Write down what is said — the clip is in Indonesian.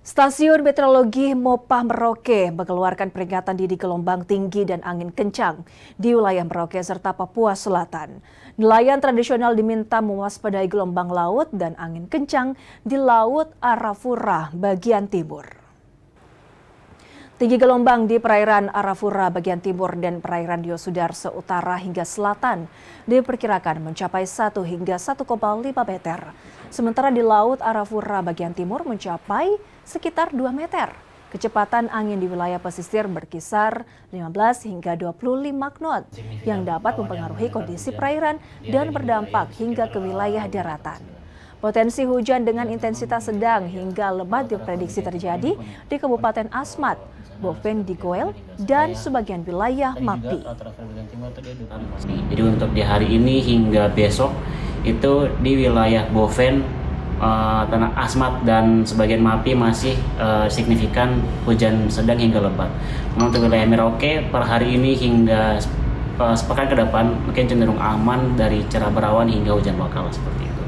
Stasiun Meteorologi Mopah Merauke mengeluarkan peringatan dini gelombang tinggi dan angin kencang di wilayah Merauke serta Papua Selatan. Nelayan tradisional diminta mewaspadai gelombang laut dan angin kencang di Laut Arafura bagian timur. Tinggi gelombang di perairan Arafura bagian timur dan perairan Yosudarso Utara hingga selatan diperkirakan mencapai 1 hingga 1,5 meter. Sementara di Laut Arafura bagian timur mencapai sekitar 2 meter. Kecepatan angin di wilayah pesisir berkisar 15 hingga 25 knot yang dapat mempengaruhi kondisi perairan dan berdampak hingga ke wilayah daratan. Potensi hujan dengan intensitas sedang hingga lebat diprediksi terjadi di Kabupaten Asmat, Boven di Goel, dan sebagian wilayah Mapi. Jadi untuk di hari ini hingga besok itu di wilayah Boven, Tanah Asmat dan sebagian Mapi masih signifikan hujan sedang hingga lebat. Untuk wilayah Merauke per hari ini hingga sepekan ke depan mungkin cenderung aman dari cerah berawan hingga hujan lokal seperti itu.